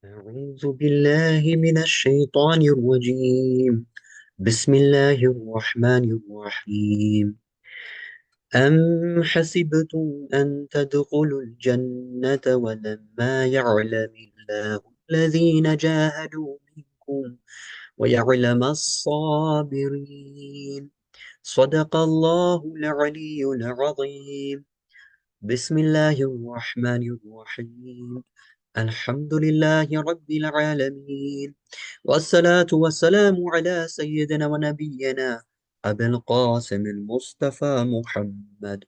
أعوذ بالله من الشيطان الرجيم. بسم الله الرحمن الرحيم. أم حسبتم أن تدخلوا الجنة ولما يعلم الله الذين جاهدوا منكم ويعلم الصابرين. صدق الله العلي العظيم. بسم الله الرحمن الرحيم. الحمد لله رب العالمين، والصلاة والسلام على سيدنا ونبينا أبي القاسم المصطفى محمد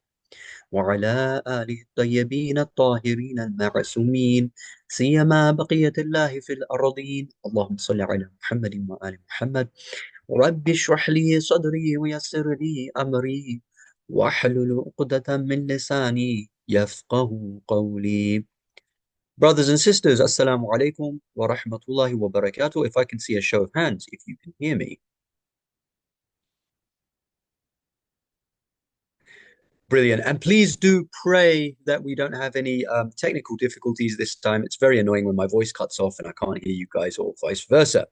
وعلى آله الطيبين الطاهرين المعصومين، سيما بقية الله في الأرضين. اللهم صل على محمد وآل محمد. رب اشرح لي صدري ويسر لي أمري واحلل عقدة من لساني يفقه قولي. Brothers and sisters, Assalamu alaikum wa rahmatullahi wa barakatuh. If I can see a show of hands, if you can hear me. Brilliant. And please do pray that we don't have any technical difficulties this time. It's very annoying when my voice cuts off and I can't hear you guys, or vice versa.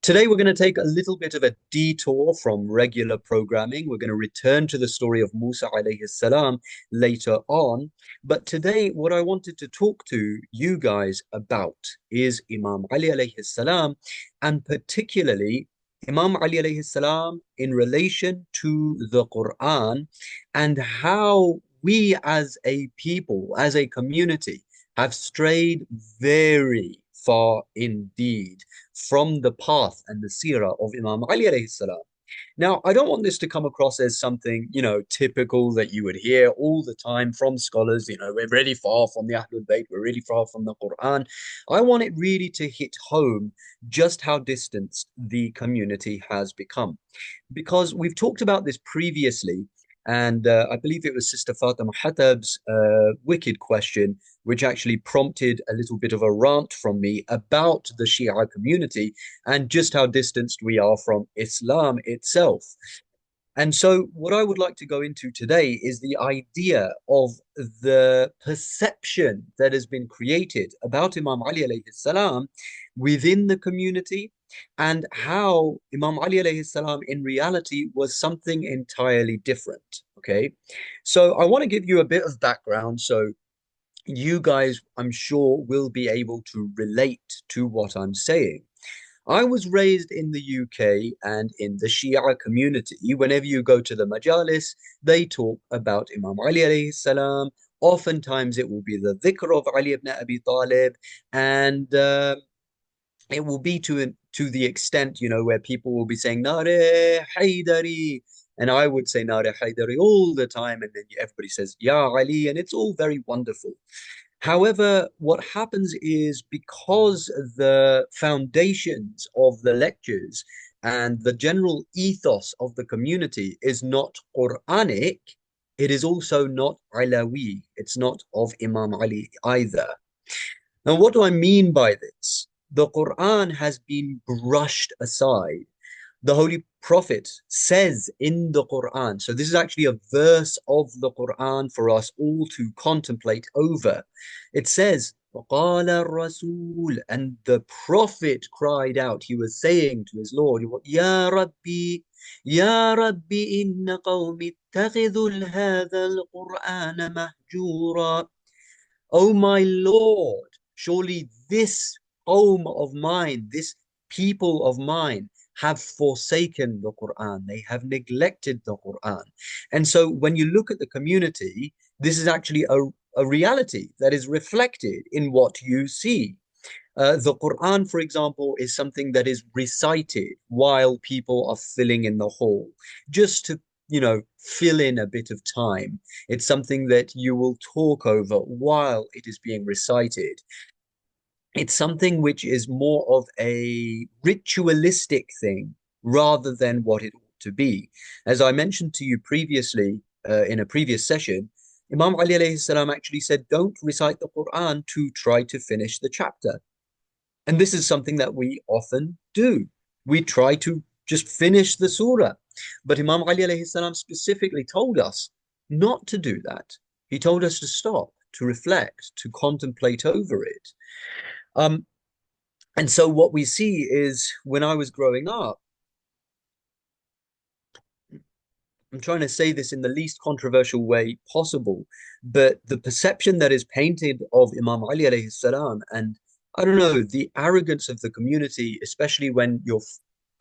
Today, we're going to take a little bit of a detour from regular programming. We're going to return to the story of Musa alayhi salam later on. But today, what I wanted to talk to you guys about is Imam Ali alayhi salam, and particularly Imam Ali alayhi salam in relation to the Quran and how we as a people, as a community, have strayed very far indeed from the path and the seerah of Imam Ali alayhi salam. Now, I don't want this to come across as something, typical that you would hear all the time from scholars. We're really far from the Ahlul Bayt, we're really far from the Quran. I want it really to hit home just how distanced the community has become. Because we've talked about this previously, and I believe it was Sister Fatima Hatab's wicked question, which actually prompted a little bit of a rant from me about the Shia community and just how distanced we are from Islam itself. And so, what I would like to go into today is the idea of the perception that has been created about Imam Ali alayhi salam within the community and how Imam Ali alayhi salam in reality was something entirely different. Okay. So, I want to give you a bit of background. So, you guys, I'm sure, will be able to relate to what I'm saying. I was raised in the UK and in the Shia community. Whenever you go to the majalis, they talk about Imam Ali alayhi salam. Oftentimes it will be the dhikr of Ali ibn Abi Talib, and it will be to the extent, where people will be saying Nare Haydari, and I would say Nare Haydari all the time, and then everybody says Ya Ali, and it's all very wonderful. However, what happens is because the foundations of the lectures and the general ethos of the community is not Quranic, it is also not Alawi. It's not of Imam Ali either. Now, what do I mean by this? The Quran has been brushed aside. The Holy Prophet says in the Quran, so this is actually a verse of the Quran for us all to contemplate over. It says, وَقَالَ الرَّسُولُ, and the Prophet cried out, he was saying to his Lord, يَا رَبِّي يَا رَبِّي إِنَّ قَوْمِ اتَّخِذُوا هَذَا الْقُرْآنَ مَهْجُورًا. Oh my Lord, surely this home of mine, this people of mine have forsaken the Quran. They have neglected the Quran. And so when you look at the community, this is actually a reality that is reflected in what you see. The Quran, for example, is something that is recited while people are filling in the hall, just to, fill in a bit of time. It's something that you will talk over while it is being recited. It's something which is more of a ritualistic thing rather than what it ought to be. As I mentioned to you previously, in a previous session, Imam Ali alayhi salam actually said, don't recite the Quran to try to finish the chapter. And this is something that we often do. We try to just finish the surah. But Imam Ali alayhi salam specifically told us not to do that. He told us to stop, to reflect, to contemplate over it. Um, And so what we see is when I was growing up, I'm trying to say this in the least controversial way possible, but the perception that is painted of Imam Ali alayhi salam, and I don't know, the arrogance of the community, especially when you're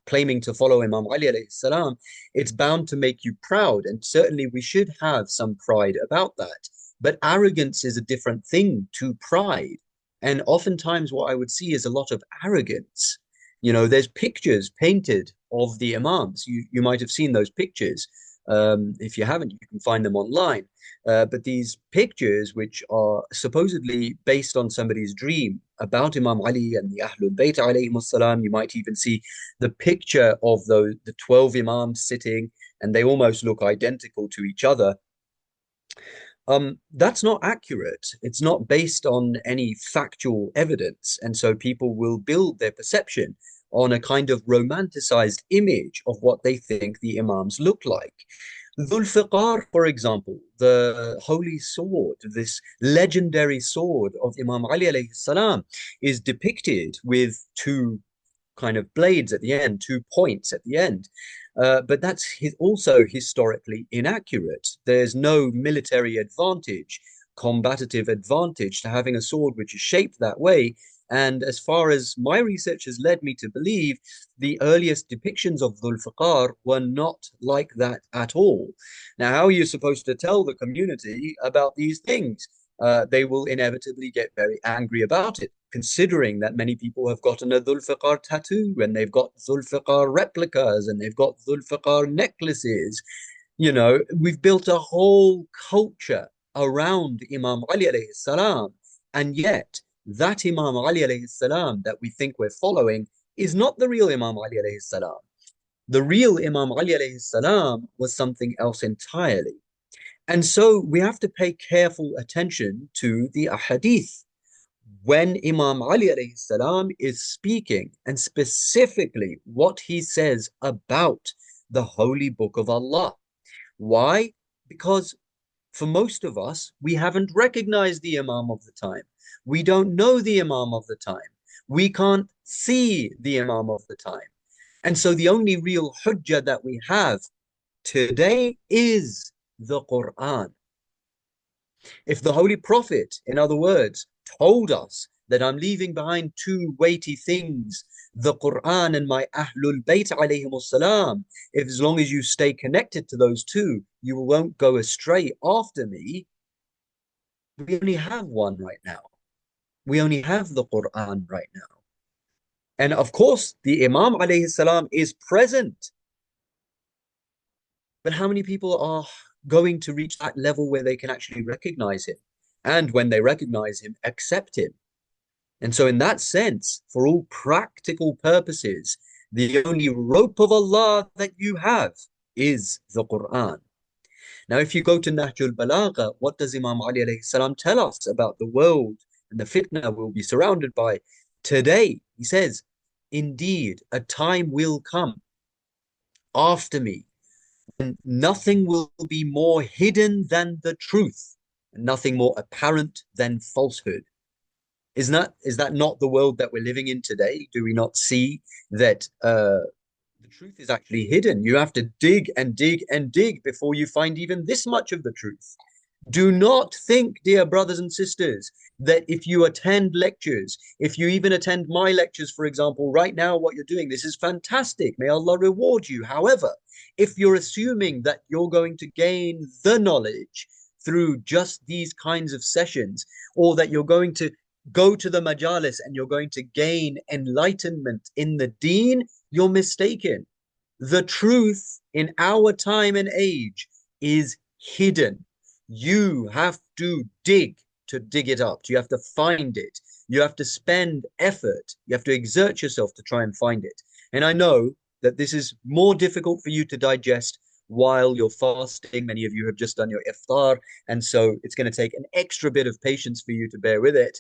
claiming to follow Imam Ali alayhi salam, it's bound to make you proud. And certainly we should have some pride about that. But arrogance is a different thing to pride. And oftentimes what I would see is a lot of arrogance. There's pictures painted of the Imams. You might have seen those pictures. If you haven't, you can find them online. But these pictures, which are supposedly based on somebody's dream about Imam Ali and the Ahlul Bayt alayhim salam, you might even see the picture of the 12 Imams sitting, and they almost look identical to each other. That's not accurate. It's not based on any factual evidence. And so people will build their perception on a kind of romanticized image of what they think the Imams look like. Dhul Fiqar, for example, the holy sword, this legendary sword of Imam Ali alayhi salam, is depicted with two kind of blades at the end, two points at the end. But that's also historically inaccurate. There's no military advantage, combative advantage to having a sword which is shaped that way. And as far as my research has led me to believe, the earliest depictions of Dhul Fiqar were not like that at all. Now, how are you supposed to tell the community about these things? They will inevitably get very angry about it, considering that many people have gotten a Dhul tattoo and they've got Dhul replicas and they've got Dhul necklaces. We've built a whole culture around Imam Ali alayhi salam, and yet that Imam Ali alayhi salam that we think we're following is not the real Imam Ali alayhi salam. The real Imam Ali alayhi salam was something else entirely. And so we have to pay careful attention to the ahadith when Imam Ali alayhi salam is speaking, and specifically what he says about the holy book of Allah. Why? Because for most of us, we haven't recognized the Imam of the time. We don't know the Imam of the time. We can't see the Imam of the time. And so the only real hujjah that we have today is the Quran. If the Holy Prophet, in other words, told us that I'm leaving behind two weighty things, the Quran and my Ahlul Bayt alayhim salam, if as long as you stay connected to those two, you won't go astray after me, we only have one right now. We only have the Quran right now. And of course, the Imam alayhi salam is present. But how many people are going to reach that level where they can actually recognize him? And when they recognize him, accept him. And so, in that sense, for all practical purposes, the only rope of Allah that you have is the Quran. Now, if you go to Nahjul Balagha, what does Imam Ali alayhi salam tell us about the world and the fitna we'll be surrounded by today? He says, indeed, a time will come after me and nothing will be more hidden than the truth, and nothing more apparent than falsehood. Is that not the world that we're living in today? Do we not see that the truth is actually hidden? You have to dig and dig and dig before you find even this much of the truth. Do not think, dear brothers and sisters, that if you attend lectures, if you even attend my lectures, for example, right now, what you're doing, this is fantastic. May Allah reward you. However, if you're assuming that you're going to gain the knowledge through just these kinds of sessions, or that you're going to go to the majalis and you're going to gain enlightenment in the deen, you're mistaken. The truth in our time and age is hidden. You have to dig it up. You have to find it. You have to spend effort. You have to exert yourself to try and find it. And I know that this is more difficult for you to digest while you're fasting. Many of you have just done your iftar, and so it's going to take an extra bit of patience for you to bear with it.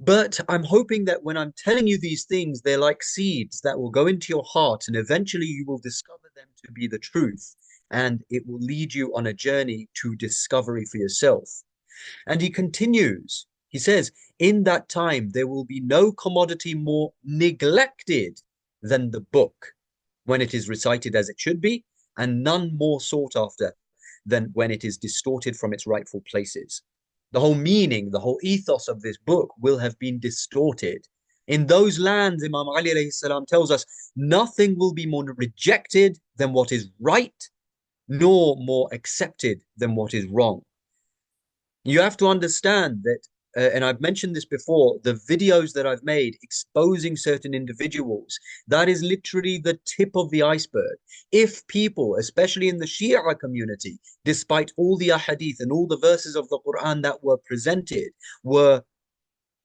But I'm hoping that when I'm telling you these things, they're like seeds that will go into your heart, and eventually you will discover them to be the truth, and it will lead you on a journey to discovery for yourself. And he continues, He says, in that time, there will be no commodity more neglected than the book when it is recited as it should be, and none more sought after than when it is distorted from its rightful places. The whole meaning, the whole ethos of this book will have been distorted. In those lands, Imam Ali alayhi salam tells us, nothing will be more rejected than what is right, nor more accepted than what is wrong. You have to understand that, and I've mentioned this before, the videos that I've made exposing certain individuals, that is literally the tip of the iceberg. If people, especially in the Shia community, despite all the ahadith and all the verses of the Quran that were presented, were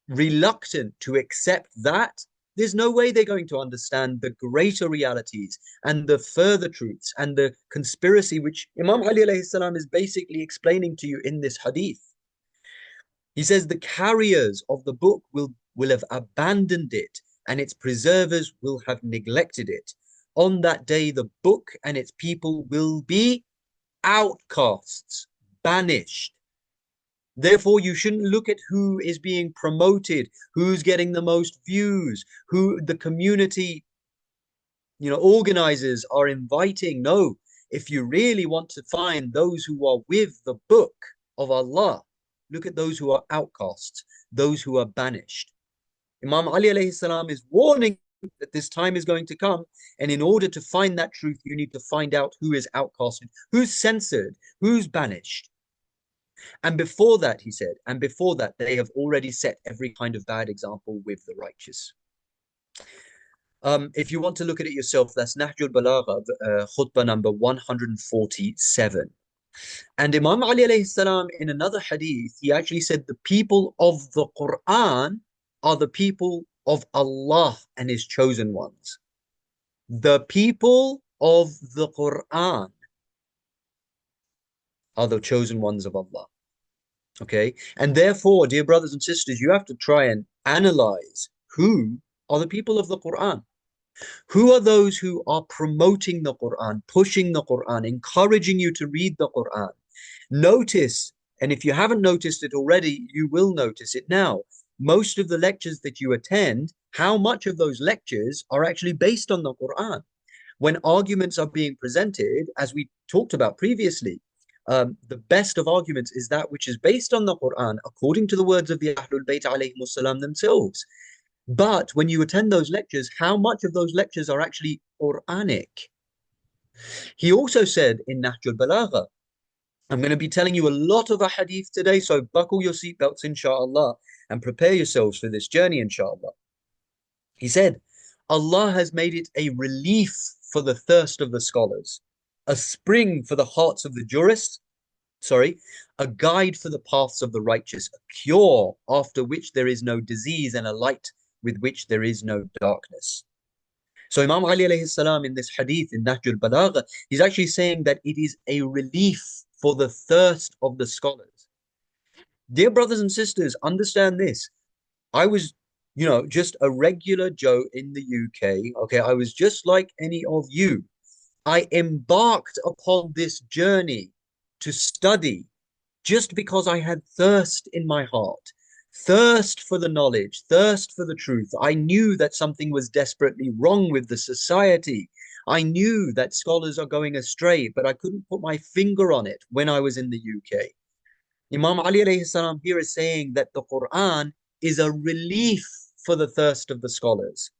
reluctant to accept that, there's no way they're going to understand the greater realities and the further truths and the conspiracy which Imam Ali alayhi salam is basically explaining to you in this hadith. He says the carriers of the book will have abandoned it, and its preservers will have neglected it. On that day, the book and its people will be outcasts, banished. Therefore, you shouldn't look at who is being promoted, who's getting the most views, who the community, organizers are inviting. No, if you really want to find those who are with the book of Allah, look at those who are outcasts, those who are banished. Imam Ali alayhi salam is warning that this time is going to come. And in order to find that truth, you need to find out who is outcasted, who's censored, who's banished. And before that, he said, and before that, they have already set every kind of bad example with the righteous. If you want to look at it yourself, that's Nahjul Balagha, khutbah number 147. And Imam Ali alayhi salam, in another hadith, he actually said the people of the Quran are the people of Allah and his chosen ones. The people of the Quran are the chosen ones of Allah. Okay. And therefore, dear brothers and sisters, you have to try and analyze who are the people of the Quran. Who are those who are promoting the Quran, pushing the Quran, encouraging you to read the Quran? Notice, and if you haven't noticed it already, you will notice it now. Most of the lectures that you attend, how much of those lectures are actually based on the Quran? When arguments are being presented, as we talked about previously, the best of arguments is that which is based on the Quran, according to the words of the Ahlul Bayt alayhimus salam themselves. But when you attend those lectures, how much of those lectures are actually Quranic? He also said in Nahjul Balagha, I'm going to be telling you a lot of ahadith today, so buckle your seatbelts, inshallah, and prepare yourselves for this journey, inshallah. He said, Allah has made it a relief for the thirst of the scholars, a spring for the hearts of the jurists, a guide for the paths of the righteous, a cure after which there is no disease, and a light with which there is no darkness. So Imam Ali alayhi salam in this hadith in Nahjul Balagha, he's actually saying that it is a relief for the thirst of the scholars. Dear brothers and sisters, understand this. I was, just a regular Joe in the UK. Okay, I was just like any of you. I embarked upon this journey to study just because I had thirst in my heart, thirst for the knowledge, thirst for the truth. I knew that something was desperately wrong with the society. I knew that scholars are going astray, but I couldn't put my finger on it when I was in the UK. Imam Ali alayhi salam here is saying that the Quran is a relief for the thirst of the scholars.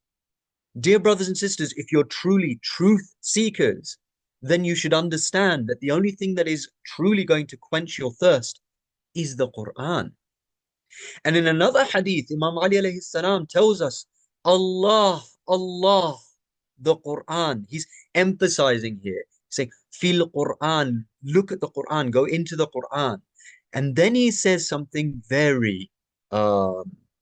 Dear brothers and sisters, if you're truly truth seekers, then you should understand that the only thing that is truly going to quench your thirst is the Quran. And in another hadith, Imam Ali alayhi salam tells us, Allah, Allah, the Quran. He's emphasizing here, saying, Fil Quran, look at the Quran, go into the Quran. And then he says something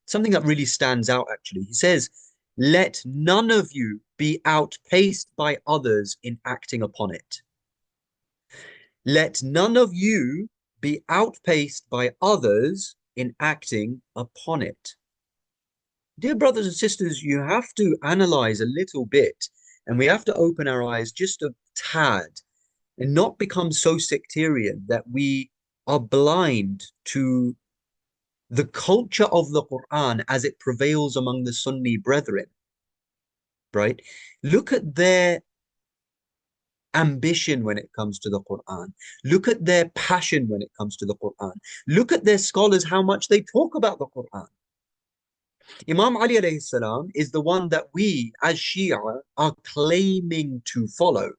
something that really stands out actually. He says, let none of you be outpaced by others in acting upon it. Let none of you be outpaced by others in acting upon it. Dear brothers and sisters, you have to analyze a little bit, and we have to open our eyes just a tad and not become so sectarian that we are blind to the culture of the Quran as it prevails among the Sunni brethren, right? Look at their ambition when it comes to the Quran. Look at their passion when it comes to the Quran. Look at their scholars, how much they talk about the Quran. Imam Ali alayhi salam is the one that we as Shia are claiming to follow.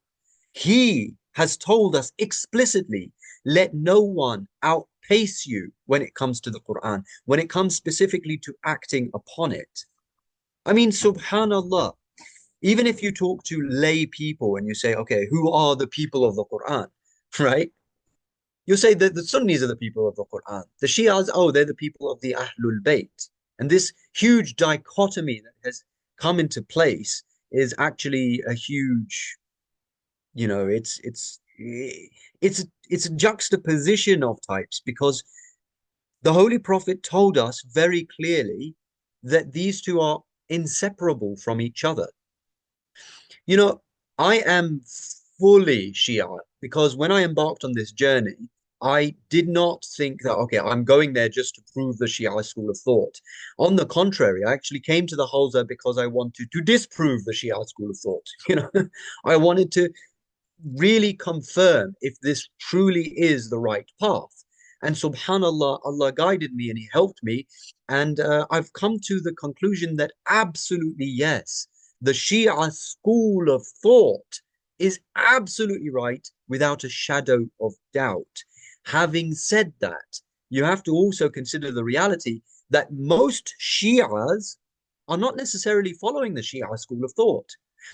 He has told us explicitly, let no one outpace you when it comes to the Quran, when it comes specifically to acting upon it. I mean, subhanallah, even if you talk to lay people and you say, okay, who are the people of the Quran, right? You'll say that the Sunnis are the people of the Quran. The Shias, oh, they're the people of the Ahlul Bayt. And this huge dichotomy that has come into place is actually a huge, you know, it's a juxtaposition of types because the Holy Prophet told us very clearly that these two are inseparable from each other. You know, I am fully Shia because when I embarked on this journey, I did not think that, okay, I'm going there just to prove the Shia school of thought. On the contrary, I actually came to the Halza because I wanted to disprove the Shia school of thought. You know, I wanted to really confirm if this truly is the right path. And subhanallah, Allah guided me and He helped me. And I've come to the conclusion that absolutely yes, the Shia school of thought is absolutely right without a shadow of doubt. Having said that, you have to also consider the reality that most Shias are not necessarily following the Shia school of thought.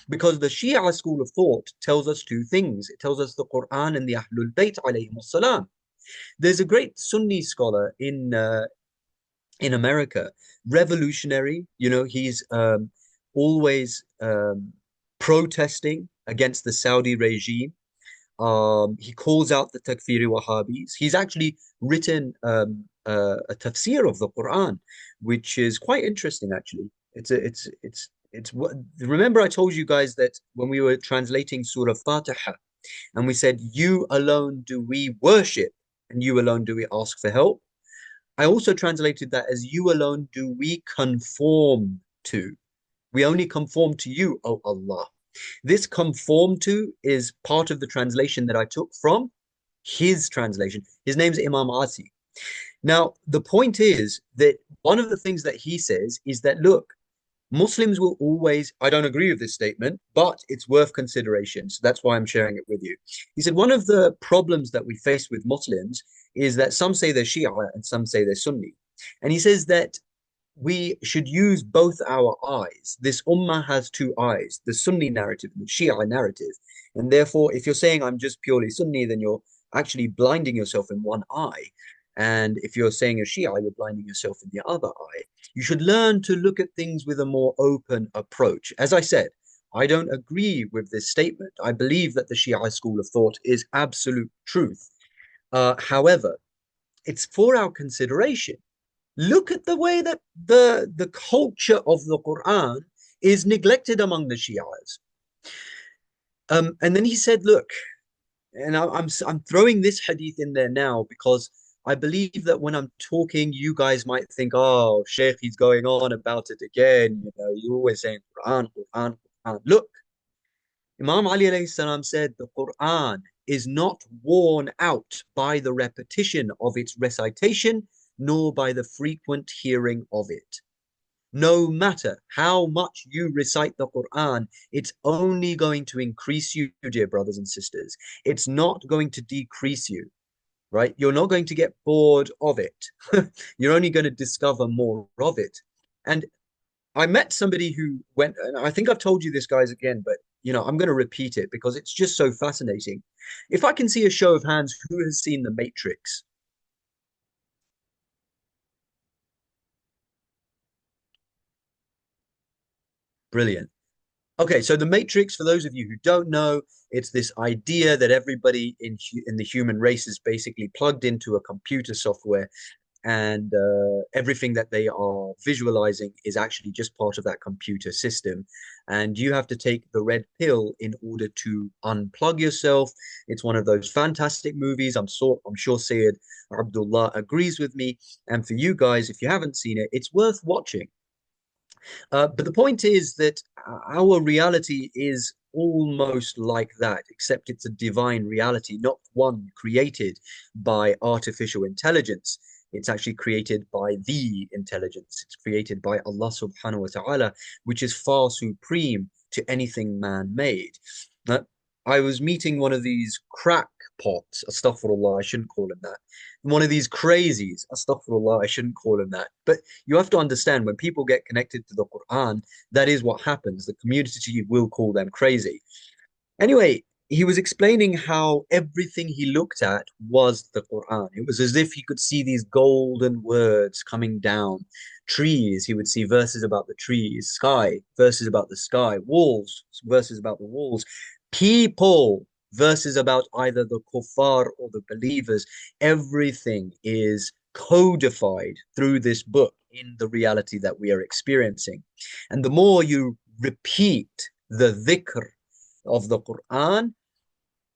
Because the Shia school of thought tells us two things. It tells us the Quran and the Ahlul Bayt alayhim salam. There's a great Sunni scholar in America, revolutionary. You know, he's always protesting against the Saudi regime. He calls out the Takfiri Wahhabis. He's actually written a tafsir of the Quran, which is quite interesting, actually. It's what, remember I told you guys that when we were translating Surah Fatiha and we said, you alone do we worship and you alone do we ask for help. I also translated that as you alone do we conform to. We only conform to you, O Allah. This conform to is part of the translation that I took from his translation. His name's Imam Asi. Now, the point is that one of the things that he says is that, look, Muslims will always, I don't agree with this statement, but it's worth consideration. So that's why I'm sharing it with you. He said, one of the problems that we face with Muslims is that some say they're Shia and some say they're Sunni. And he says that we should use both our eyes. This ummah has two eyes, the Sunni narrative and the Shia narrative. And therefore, if you're saying I'm just purely Sunni, then you're actually blinding yourself in one eye. And if you're saying you're Shia, you're blinding yourself in the other eye. You should learn to look at things with a more open approach. As I said, I don't agree with this statement. I believe that the Shia school of thought is absolute truth. However, it's for our consideration. Look at the way that the culture of the Quran is neglected among the Shias. And then he said, look, and I'm throwing this hadith in there now because I believe that when I'm talking, you guys might think, oh, Sheikh, he's going on about it again. You know, you're always saying Quran, Quran, Quran. Look, Imam Ali alayhi salam said the Quran is not worn out by the repetition of its recitation, nor by the frequent hearing of it. No matter how much you recite the Quran, it's only going to increase you, dear brothers and sisters. It's not going to decrease you, right? You're not going to get bored of it. You're only going to discover more of it. And I met somebody who went, and I think I've told you this, guys, again, but you know, I'm going to repeat it because it's just so fascinating. If I can see a show of hands, who has seen The Matrix? Brilliant. Okay, so The Matrix, for those of you who don't know, it's this idea that everybody in the human race is basically plugged into a computer software and everything that they are visualizing is actually just part of that computer system. And you have to take the red pill in order to unplug yourself. It's one of those fantastic movies. I'm sure Syed Abdullah agrees with me. And for you guys, if you haven't seen it, it's worth watching. But the point is that our reality is almost like that, except it's a divine reality, not one created by artificial intelligence. It's actually created by the intelligence. It's created by Allah subhanahu wa ta'ala, which is far supreme to anything man-made. Uh, I was meeting one of these crackpots, astaghfirullah, I shouldn't call him that. One of these crazies, astaghfirullah, I shouldn't call him that. But you have to understand when people get connected to the Quran, that is what happens. The community will call them crazy. Anyway, he was explaining how everything he looked at was the Quran. It was as if he could see these golden words coming down. Trees, he would see verses about the trees. Sky, verses about the sky. Walls, verses about the walls. People, verses about either the kuffar or the believers. Everything is codified through this book in the reality that we are experiencing. And the more you repeat the dhikr of the Quran,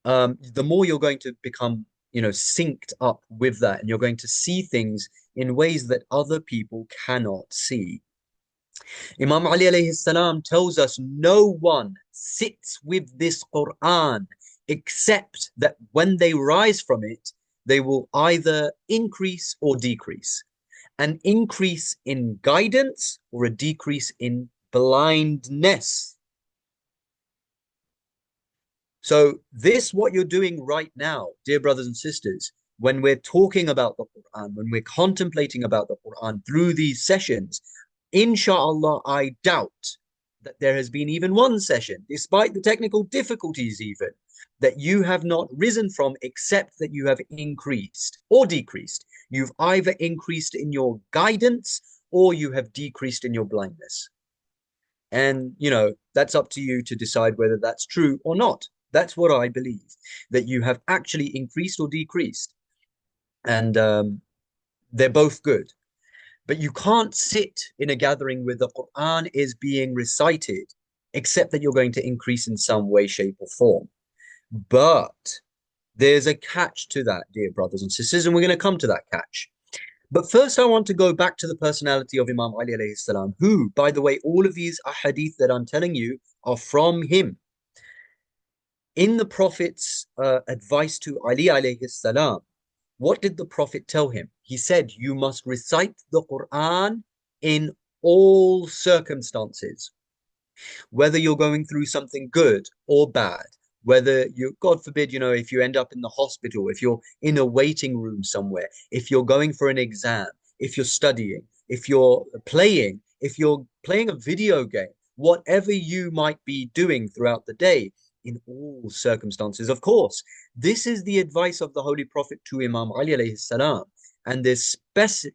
the more you're going to become, synced up with that, and you're going to see things in ways that other people cannot see. Imam Ali alayhi salam tells us no one sits with this Quran except that when they rise from it, they will either increase or decrease. An increase in guidance or a decrease in blindness. So this, what you're doing right now, dear brothers and sisters, when we're talking about the Quran, when we're contemplating about the Quran through these sessions, inshallah, I doubt that there has been even one session, despite the technical difficulties even, that you have not risen from, except that you have increased or decreased. You've either increased in your guidance or you have decreased in your blindness. And, that's up to you to decide whether that's true or not. That's what I believe, that you have actually increased or decreased. And they're both good. But you can't sit in a gathering where the Quran is being recited, except that you're going to increase in some way, shape, or form. But there's a catch to that, dear brothers and sisters, and we're going to come to that catch. But first, I want to go back to the personality of Imam Ali alayhi salam, who, by the way, all of these ahadith that I'm telling you are from him. In the Prophet's advice to Ali alayhi salam, what did the Prophet tell him? He said, you must recite the Quran in all circumstances, whether you're going through something good or bad, whether you, God forbid, if you end up in the hospital, if you're in a waiting room somewhere, if you're going for an exam, if you're studying, if you're playing a video game, whatever you might be doing throughout the day, in all circumstances. Of course, this is the advice of the Holy Prophet to Imam Ali alayhi salam, and there's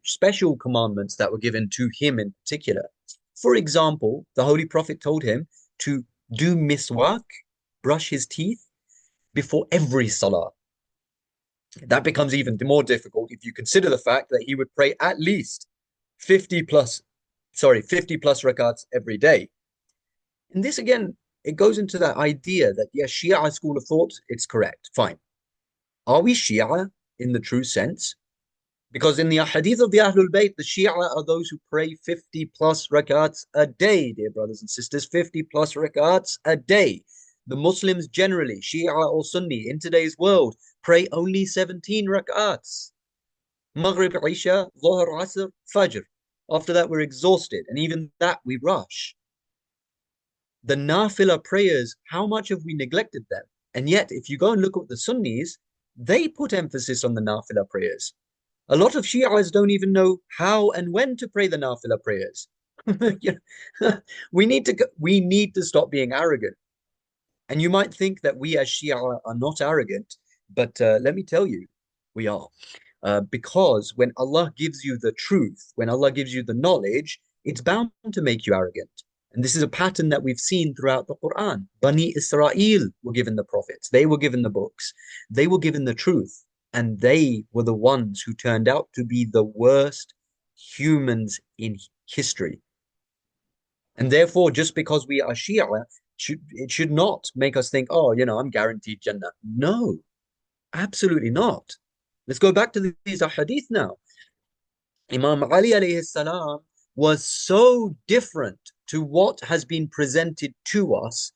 special commandments that were given to him in particular. For example, the Holy Prophet told him to do miswak, brush his teeth before every salah. That becomes even more difficult if you consider the fact that he would pray at least 50 plus rakats every day. And this again, it goes into that idea that, yes, Shia school of thought, it's correct, fine. Are we Shia in the true sense? Because in the hadith of the Ahlul Bayt, the Shia are those who pray 50 plus rakats a day, dear brothers and sisters, 50 plus rakats a day. The Muslims generally, Shia or Sunni, in today's world, pray only 17 rakats. Maghrib, Isha, Dhuhr, Asr, Fajr. After that, we're exhausted, and even that we rush. The nafila prayers, how much have we neglected them? And yet, if you go and look at the Sunnis, they put emphasis on the nafila prayers. A lot of Shias don't even know how and when to pray the nafila prayers. we need to stop being arrogant. And you might think that we as Shia are not arrogant, but let me tell you, we are. Because when Allah gives you the truth, when Allah gives you the knowledge, it's bound to make you arrogant. And this is a pattern that we've seen throughout the Quran. Bani Israel were given the prophets. They were given the books. They were given the truth. And they were the ones who turned out to be the worst humans in history. And therefore, just because we are Shia, it should not make us think, oh, I'm guaranteed Jannah. No, absolutely not. Let's go back to these ahadith now. Imam Ali alayhi salam was so different to what has been presented to us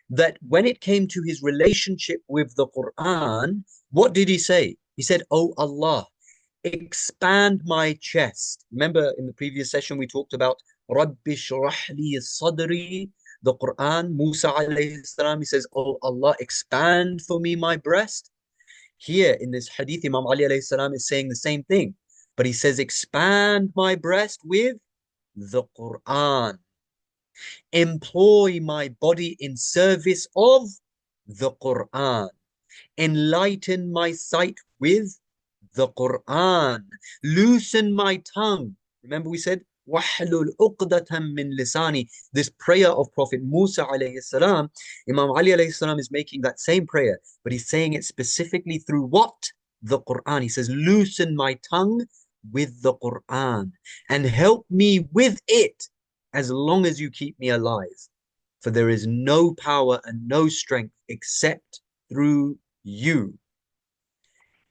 that when it came to his relationship with the Quran, what did he say? He said, "Oh Allah, expand my chest." Remember in the previous session we talked about Rabbi shrah li sadri, the Quran, Musa alayhi salam, he says, "Oh Allah, expand for me my breast." Here in this hadith, Imam Ali alayhi salam is saying the same thing, but he says, expand my breast with the Quran. Employ my body in service of the Quran. Enlighten my sight with the Quran. Loosen my tongue. Remember we said, وَحْلُلْ عُقْدَةً مِّن لِسَانِي. This prayer of Prophet Musa alayhi salam, Imam Ali alayhi salam is making that same prayer, but he's saying it specifically through what? The Quran. He says, loosen my tongue with the Quran and help me with it as long as you keep me alive. For there is no power and no strength except through you.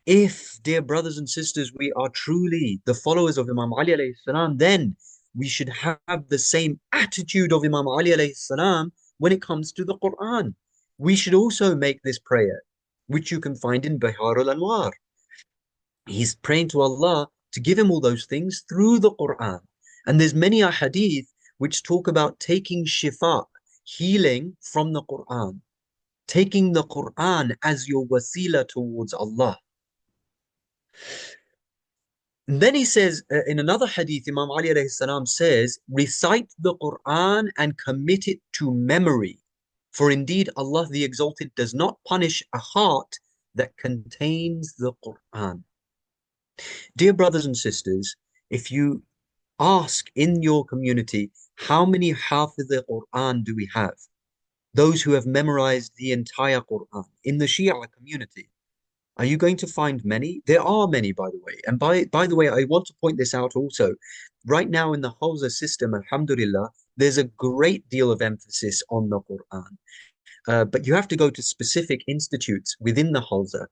If, dear brothers and sisters, we are truly the followers of Imam Ali alayhi salam, then we should have the same attitude of Imam Ali alayhi salam when it comes to the Quran. We should also make this prayer, which you can find in Bihar al-Anwar. He's praying to Allah to give him all those things through the Quran. And there's many ahadith which talk about taking shifa, healing from the Quran, taking the Quran as your wasila towards Allah. And then he says in another hadith, Imam Ali alayhi salam says, recite the Quran and commit it to memory. For indeed, Allah the Exalted does not punish a heart that contains the Quran. Dear brothers and sisters, if you ask in your community, how many Hafiz al-Quran do we have? Those who have memorized the entire Quran in the Shia community. Are you going to find many? There are many, by the way. And by the way, I want to point this out also. Right now in the Hawza system, alhamdulillah, there's a great deal of emphasis on the Quran. But you have to go to specific institutes within the Hawza.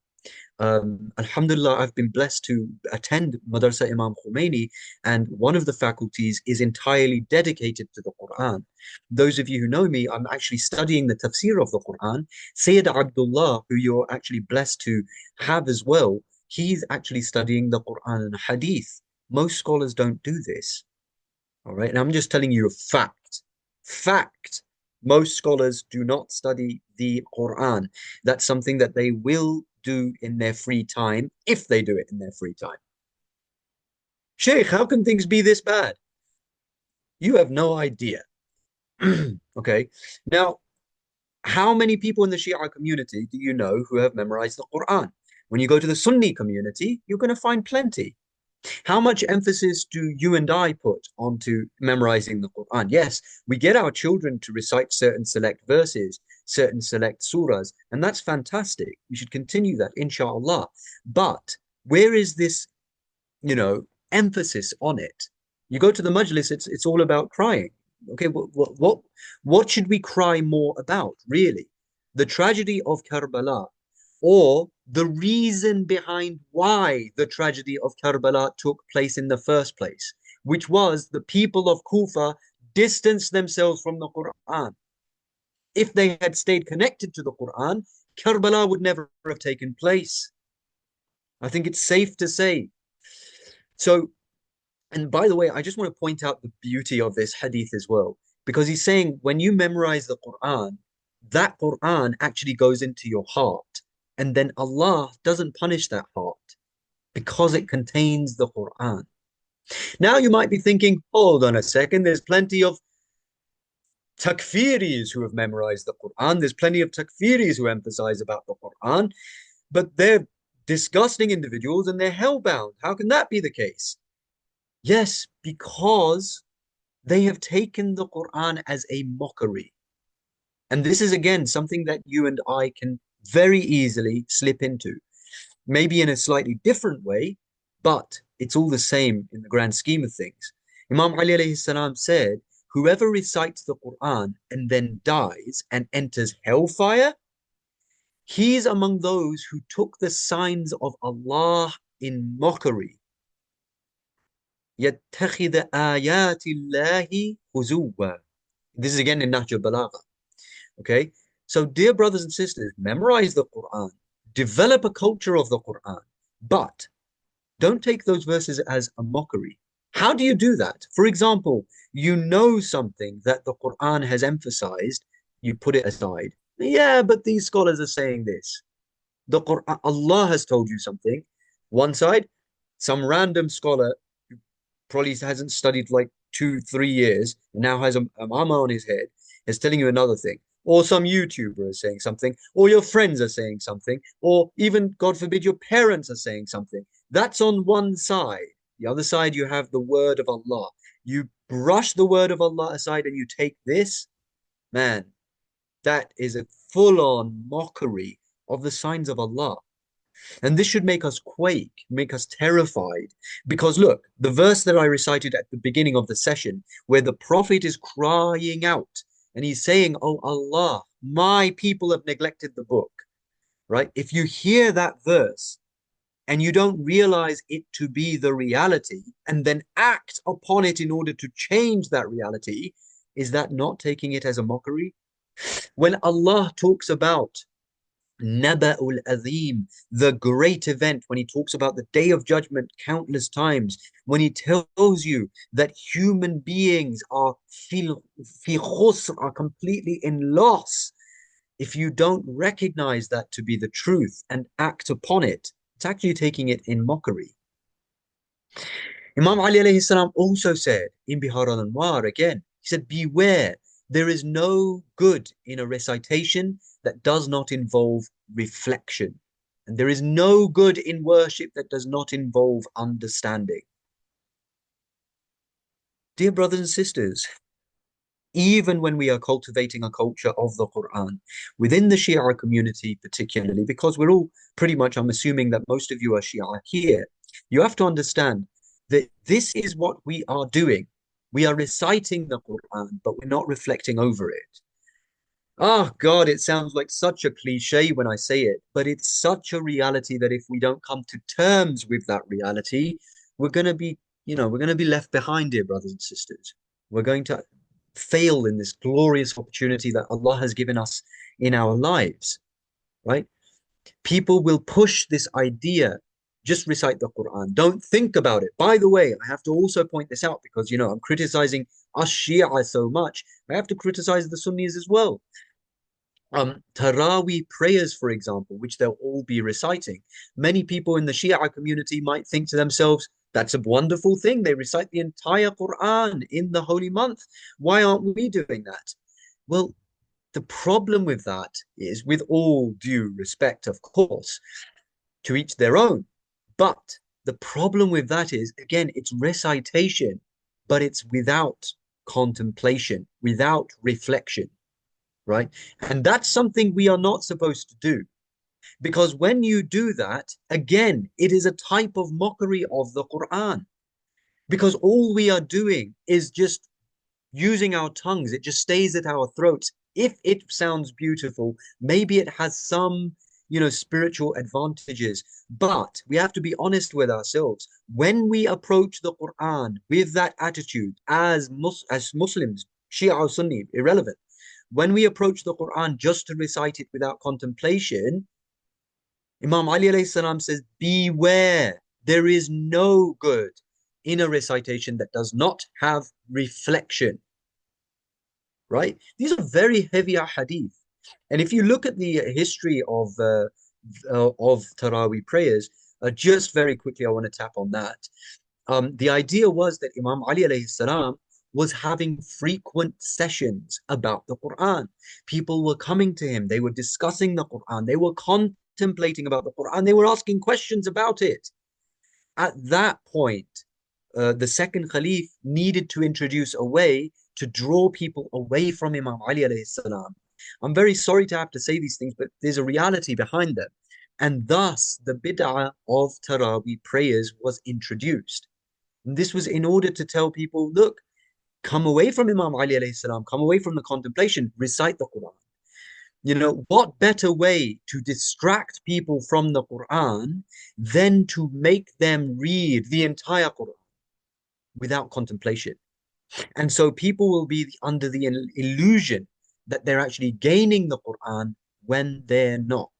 Alhamdulillah, I've been blessed to attend Madrasa Imam Khomeini, and one of the faculties is entirely dedicated to the Quran. Those of you who know me, I'm actually studying the tafsir of the Quran. Sayyid Abdullah, who you're actually blessed to have as well, he's actually studying the Quran and Hadith. Most scholars don't do this. All right. And I'm just telling you a fact. Fact. Most scholars do not study the Quran. That's something that they will do in their free time, if they do it in their free time. Sheikh, how can things be this bad? You have no idea. Okay. Now, how many people in the Shia community do you know who have memorized the Quran? When you go to the Sunni community, you're going to find plenty. How much emphasis do you and I put onto memorizing the Quran? Yes, we get our children to recite certain select verses, certain select surahs, and that's fantastic. We should continue that, inshallah. But where is this, emphasis on it? You go to the majlis, it's all about crying. Okay, what should we cry more about, really? The tragedy of Karbala, or the reason behind why the tragedy of Karbala took place in the first place, which was the people of Kufa distanced themselves from the Quran. If they had stayed connected to the Quran, Karbala would never have taken place. I think it's safe to say. So, and by the way, I just want to point out the beauty of this hadith as well, because he's saying when you memorize the Quran, that Quran actually goes into your heart. And then Allah doesn't punish that heart because it contains the Quran. Now you might be thinking, hold on a second, there's plenty of takfiris who have memorized the Quran. There's plenty of takfiris who emphasize about the Quran, but they're disgusting individuals and they're hellbound. How can that be the case? Yes, because they have taken the Quran as a mockery. And this is again something that you and I can very easily slip into. maybe in a slightly different way, but it's all the same in the grand scheme of things. Imam Ali alayhi salam said, whoever recites the Quran and then dies and enters hellfire, he's among those who took the signs of Allah in mockery. يَتَّخِذَ آيَاتِ اللَّهِ هُزُوًّا. This is again in Nahj al-Balagha. Okay? So, dear brothers and sisters, memorize the Quran, develop a culture of the Quran, but don't take those verses as a mockery. How do you do that? For example, you know something that the Quran has emphasized, you put it aside. Yeah, but these scholars are saying this. The Quran, Allah has told you something. One side, some random scholar who probably hasn't studied like 2, 3 years and now has a mama on his head is telling you another thing. Or some YouTuber is saying something, or your friends are saying something, or even, God forbid, your parents are saying something. That's on one side. The other side, you have the word of Allah. You brush the word of Allah aside and you take this, man, that is a full-on mockery of the signs of Allah. And this should make us quake, make us terrified. Because look, the verse that I recited at the beginning of the session, where the Prophet is crying out and he's saying, oh Allah, my people have neglected the book, right? If you hear that verse and you don't realize it to be the reality and then act upon it in order to change that reality, is that not taking it as a mockery? When Allah talks about Naba'ul Azim, the great event, when he talks about the day of judgment countless times, when he tells you that human beings are fi khusr, are completely in loss, if you don't recognize that to be the truth and act upon it, it's actually taking it in mockery. Imam Ali alayhi salam also said in Bihar al-Anwar again, he said, beware, there is no good in a recitation that does not involve reflection. And there is no good in worship that does not involve understanding. Dear brothers and sisters, even when we are cultivating a culture of the Quran, within the Shia community particularly, because we're all pretty much, I'm assuming that most of you are Shia here, you have to understand that this is what we are doing. We are reciting the Quran, but we're not reflecting over it. Oh God, it sounds like such a cliche when I say it, but it's such a reality that if we don't come to terms with that reality, we're going to be, we're going to be left behind, dear brothers and sisters. We're going to fail in this glorious opportunity that Allah has given us in our lives, right? People will push this idea, just recite the Quran. Don't think about it. By the way, I have to also point this out because, I'm criticizing us Shia so much. I have to criticize the Sunnis as well. Taraweeh prayers, for example, which they'll all be reciting. Many people in the Shia community might think to themselves, that's a wonderful thing. They recite the entire Quran in the holy month. Why aren't we doing that? Well, the problem with that is, with all due respect, of course, to each their own. But the problem with that is, again, it's recitation, but it's without contemplation, without reflection, right? And that's something we are not supposed to do. Because when you do that, again, it is a type of mockery of the Quran. Because all we are doing is just using our tongues, it just stays at our throats. If it sounds beautiful, maybe it has some, spiritual advantages. But we have to be honest with ourselves. When we approach the Quran with that attitude as Muslims, Shia or Sunni, irrelevant, when we approach the Quran just to recite it without contemplation, Imam Ali alayhi salam says, beware, there is no good in a recitation that does not have reflection. Right? These are very heavy hadith. And if you look at the history of Taraweeh prayers, just very quickly, I want to tap on that. The idea was that Imam Ali alayhi salam was having frequent sessions about the Quran. People were coming to him, they were discussing the Quran, they were contemplating about the Quran, they were asking questions about it. At that point, the second Caliph needed to introduce a way to draw people away from Imam Ali alayhi salam. I'm very sorry to have to say these things, but there's a reality behind them. And thus the bid'ah of Taraweeh prayers was introduced. And this was in order to tell people, look, come away from Imam Ali alayhi salam, come away from the contemplation, recite the Quran. You know, what better way to distract people from the Quran than to make them read the entire Quran without contemplation? And so people will be under the illusion that they're actually gaining the Quran when they're not.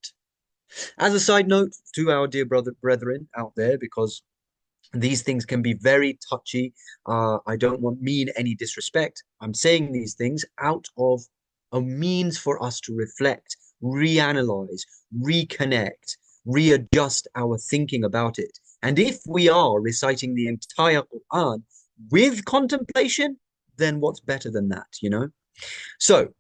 As a side note to our dear brethren out there, because these things can be very touchy. I don't want mean any disrespect. I'm saying these things out of a means for us to reflect, reanalyze, reconnect, readjust our thinking about it. And if we are reciting the entire Quran with contemplation, then what's better than that, you know? So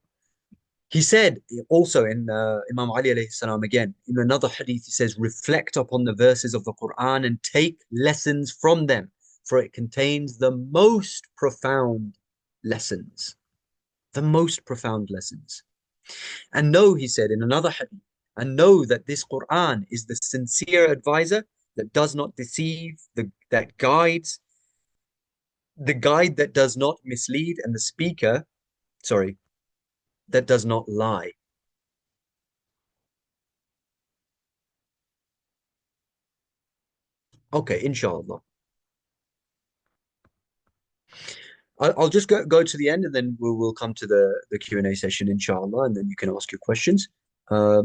he said also in Imam Ali alayhi salam again, in another hadith, he says, reflect upon the verses of the Quran and take lessons from them, for it contains the most profound lessons. The most profound lessons. And know, he said in another hadith, and know that this Quran is the sincere advisor that does not deceive, that guides, the guide that does not mislead, and the speaker, sorry, that does not lie. Okay, inshallah. I'll just go to the end and then we'll come to the Q&A session, inshallah, and then you can ask your questions. Uh,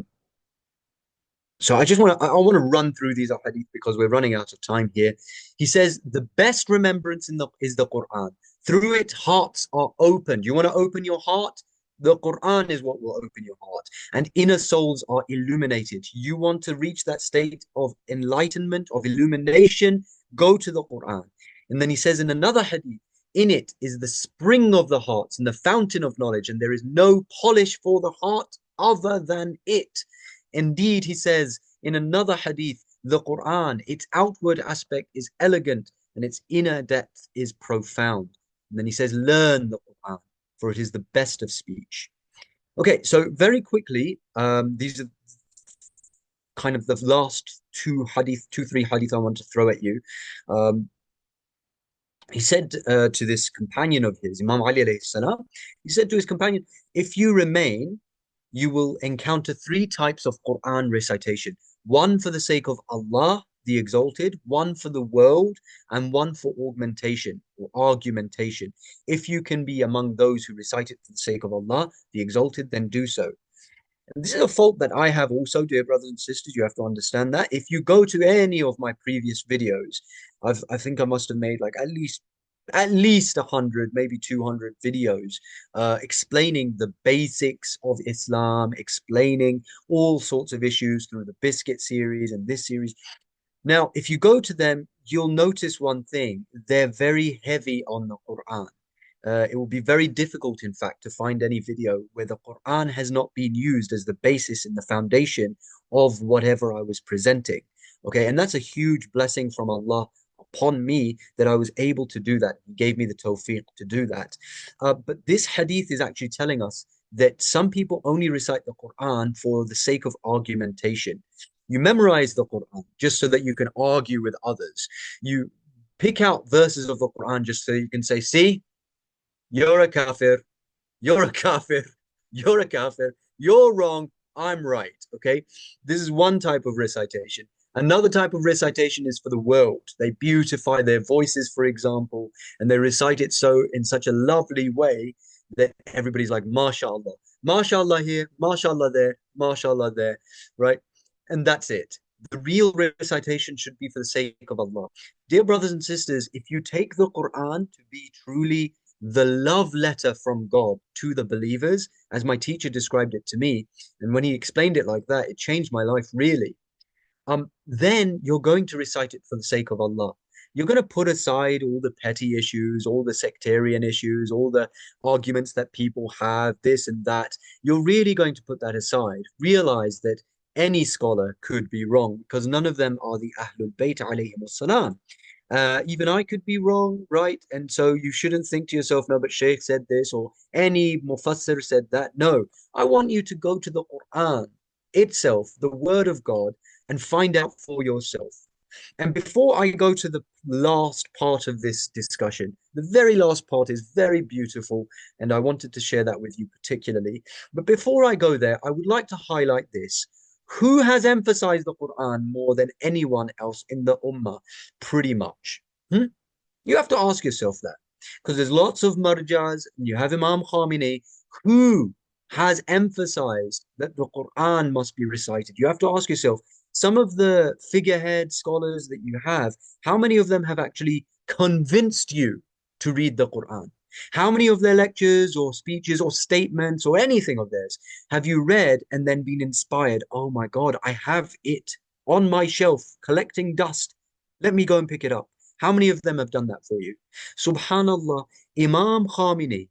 so I want to run through these hadith because we're running out of time here. He says the best remembrance in the is the Quran. Through it, hearts are opened. You want to open your heart? The Quran is what will open your heart, and inner souls are illuminated. You want to reach that state of enlightenment, of illumination? Go to the Quran. And then he says in another hadith, in it is the spring of the hearts and the fountain of knowledge, and there is no polish for the heart other than it. Indeed, he says in another hadith, the Quran, its outward aspect is elegant and its inner depth is profound. And then he says, learn the Quran, for it is the best of speech. Okay, so very quickly, these are kind of the last three hadith I want to throw at you. Um, he said to this companion of his, Imam Ali alayhi salam, he said to his companion, if you remain, you will encounter three types of Quran recitation. One for the sake of Allah, the Exalted, one for the world, and one for augmentation or argumentation. If you can be among those who recite it for the sake of Allah, the Exalted, then do so. And this is a fault that I have also, dear brothers and sisters. You have to understand that. If you go to any of my previous videos, I think I must have made like at least 100, maybe 200 videos explaining the basics of Islam, explaining all sorts of issues through the Biscuit series and this series. Now, if you go to them, you'll notice one thing. They're very heavy on the Quran. It will be very difficult, in fact, to find any video where the Quran has not been used as the basis and the foundation of whatever I was presenting. Okay, and that's a huge blessing from Allah upon me that I was able to do that. He gave me the tawfiq to do that. But this hadith is actually telling us that some people only recite the Quran for the sake of argumentation. You memorize the Quran just so that you can argue with others. You pick out verses of the Quran just so you can say, see, you're a kafir, you're a kafir, you're a kafir, you're wrong, I'm right. Okay. This is one type of recitation. Another type of recitation is for the world. They beautify their voices, for example, and they recite it so in such a lovely way that everybody's like, MashaAllah, MashaAllah here, MashaAllah there, MashaAllah there, right? And that's it. The real recitation should be for the sake of Allah. Dear brothers and sisters, if you take the Quran to be truly the love letter from God to the believers, as my teacher described it to me, and when he explained it like that, it changed my life really. Then you're going to recite it for the sake of Allah. You're going to put aside all the petty issues, all the sectarian issues, all the arguments that people have, this and that. You're really going to put that aside. Realize that any scholar could be wrong because none of them are the Ahlul Bayt alayhim salam. Even I could be wrong, right? And so you shouldn't think to yourself, no, but Sheikh said this or any Mufassir said that. No, I want you to go to the Quran itself, the word of God, and find out for yourself. And before I go to the last part of this discussion, the very last part is very beautiful, and I wanted to share that with you particularly. But before I go there, I would like to highlight this. Who has emphasized the Quran more than anyone else in the Ummah? Pretty much. Hmm? You have to ask yourself that because there's lots of marjas, and you have Imam Khamenei who has emphasized that the Quran must be recited. You have to ask yourself, some of the figurehead scholars that you have, how many of them have actually convinced you to read the Quran? How many of their lectures or speeches or statements or anything of theirs have you read and then been inspired? Oh my God, I have it on my shelf collecting dust. Let me go and pick it up. How many of them have done that for you? Subhanallah, Imam Khamenei,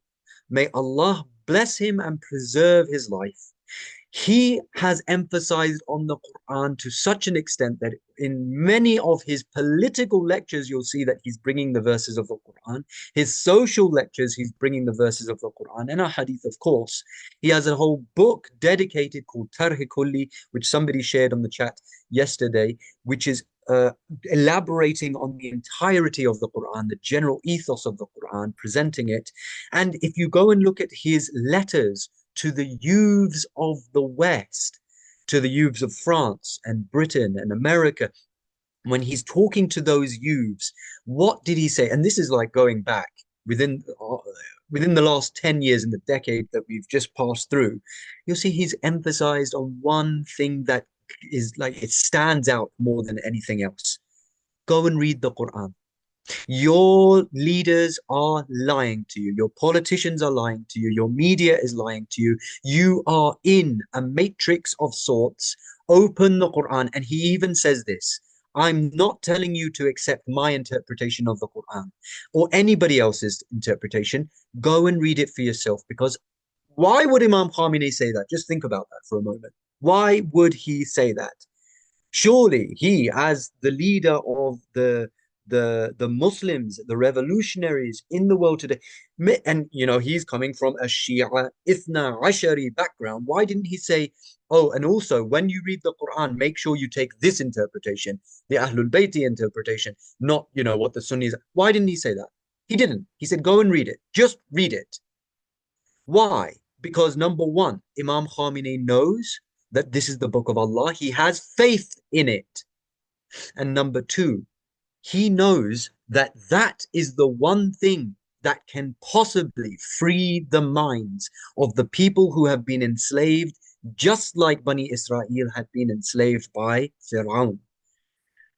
may Allah bless him and preserve his life. He has emphasized on the Quran to such an extent that in many of his political lectures, you'll see that he's bringing the verses of the Quran. His social lectures, he's bringing the verses of the Quran. And a hadith, of course. He has a whole book dedicated called Tarh Kulli, which somebody shared on the chat yesterday, which is elaborating on the entirety of the Quran, the general ethos of the Quran, presenting it. And if you go and look at his letters to the youths of the West, to the youths of France and Britain and America, when he's talking to those youths, what did he say? And this is like going back within within the last 10 years in the decade that we've just passed through. You'll see he's emphasized on one thing that is like it stands out more than anything else. Go and read the Quran. Your leaders are lying to you. Your politicians are lying to you. Your media is lying to you. You are in a matrix of sorts. Open the Quran. And he even says this. I'm not telling you to accept my interpretation of the Quran or anybody else's interpretation. Go and read it for yourself. Because why would Imam Khamenei say that? Just think about that for a moment. Why would he say that? Surely he, as the leader of the Muslims, the revolutionaries in the world today, and he's coming from a Shia Ithna Ashari background. Why didn't he say, oh, and also when you read the Quran, make sure you take this interpretation, the Ahlul Bayti interpretation, not what the Sunnis. Why didn't he say that? He didn't. He said, go and read it. Just read it. Why? Because number one, Imam Khamenei knows that this is the book of Allah. He has faith in it. And number two, he knows that that is the one thing that can possibly free the minds of the people who have been enslaved, just like Bani Israel had been enslaved by Fir'aun.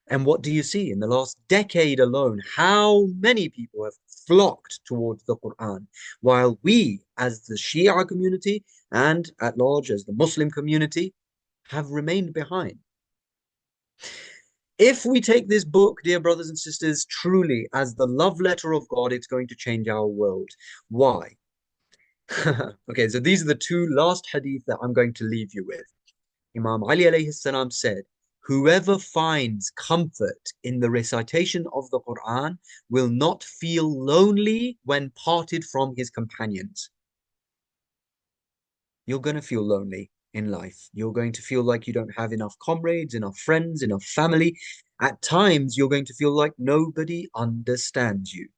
And what do you see in the last decade alone? How many people have flocked towards the Quran, while we, as the Shia community and at large as the Muslim community, have remained behind. If we take this book, dear brothers and sisters, truly as the love letter of God, it's going to change our world. Why? Okay, so these are the two last hadith that I'm going to leave you with. Imam Ali alayhi salam said, whoever finds comfort in the recitation of the Quran will not feel lonely when parted from his companions. You're going to feel lonely in life. You're going to feel like you don't have enough comrades, enough friends, enough family. At times, you're going to feel like nobody understands you.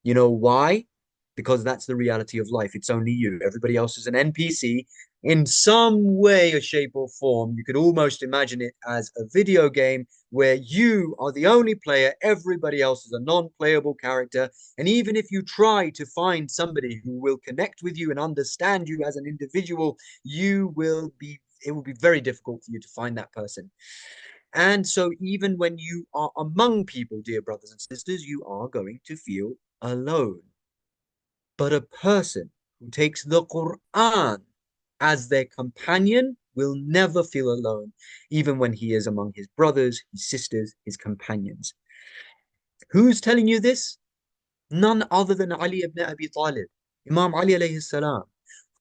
You know why? Because that's the reality of life. It's only you. Everybody else is an NPC in some way or shape or form. You could almost imagine it as a video game where you are the only player, everybody else is a non-playable character. And even if you try to find somebody who will connect with you and understand you as an individual, it will be very difficult for you to find that person. And so even when you are among people, dear brothers and sisters, you are going to feel alone. But a person who takes the Quran as their companion will never feel alone, even when he is among his brothers, his sisters, his companions. Who's telling you this? None other than Ali ibn Abi Talib, Imam Ali alayhi salam,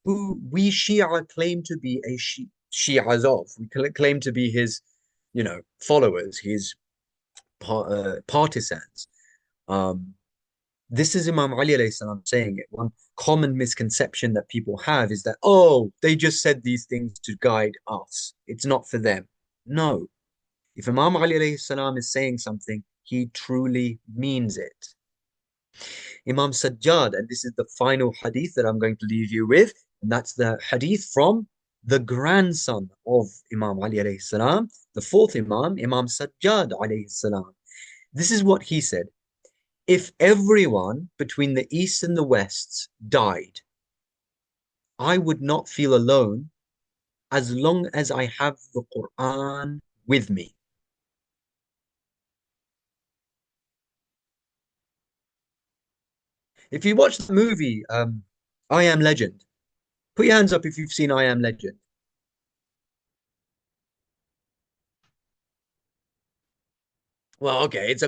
who we Shia claim to be a Shi'as of. We claim to be his, followers, his partisans. This is Imam Ali alayhi salam saying it. One common misconception that people have is that, oh, they just said these things to guide us. It's not for them. No, If Imam Ali alayhi salam is saying something, he truly means it. Imam Sajjad, and this is the final hadith that I'm going to leave you with, and that's the hadith from the grandson of Imam Ali alayhi salam, the fourth Imam, Imam Sajjad alayhi salam. This is what he said. If everyone between the East and the West died, I would not feel alone as long as I have the Quran with me. If you watch the movie I Am Legend, put your hands up if you've seen I Am Legend. Well, okay, it's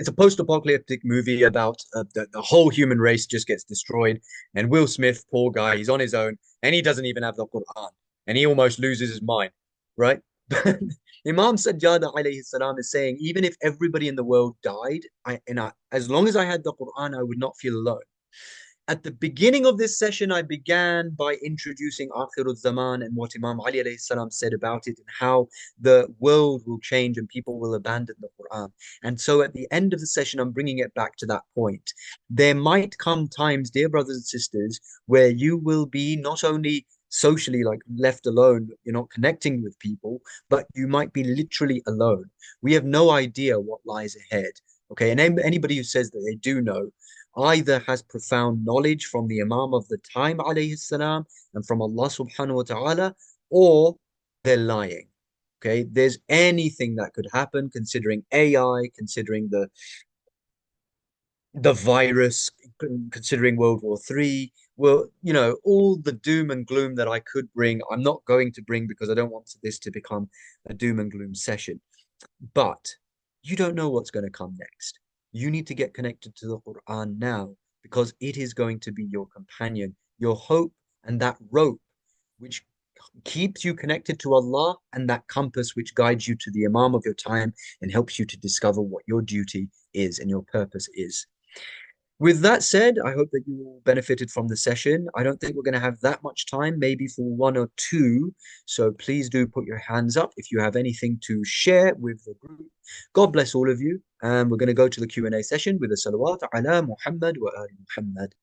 a post-apocalyptic movie about the whole human race just gets destroyed, and Will Smith, poor guy, he's on his own, and he doesn't even have the Quran, and he almost loses his mind, right? But Imam Sajjad alayhi salam is saying, even if everybody in the world died, as long as I had the Quran, I would not feel alone. At the beginning of this session, I began by introducing Akhirul Zaman and what Imam Ali alayhi salam said about it and how the world will change and people will abandon the Quran. And so at the end of the session, I'm bringing it back to that point. There might come times, dear brothers and sisters, where you will be not only socially like left alone, you're not connecting with people, but you might be literally alone. We have no idea what lies ahead. Okay, and anybody who says that they do know either has profound knowledge from the Imam of the time, alayhi salam, and from Allah subhanahu wa ta'ala, or they're lying. Okay, there's anything that could happen considering AI, considering the virus, considering World War III. Well, all the doom and gloom that I could bring, I'm not going to bring because I don't want this to become a doom and gloom session. But you don't know what's going to come next. You need to get connected to the Quran now because it is going to be your companion, your hope, and that rope which keeps you connected to Allah, and that compass which guides you to the Imam of your time and helps you to discover what your duty is and your purpose is. With that said, I hope that you all benefited from the session. I don't think we're going to have that much time, maybe for one or two. So please do put your hands up if you have anything to share with the group. God bless all of you. And we're going to go to the Q&A session with the salawat ala Muhammad wa ali Muhammad.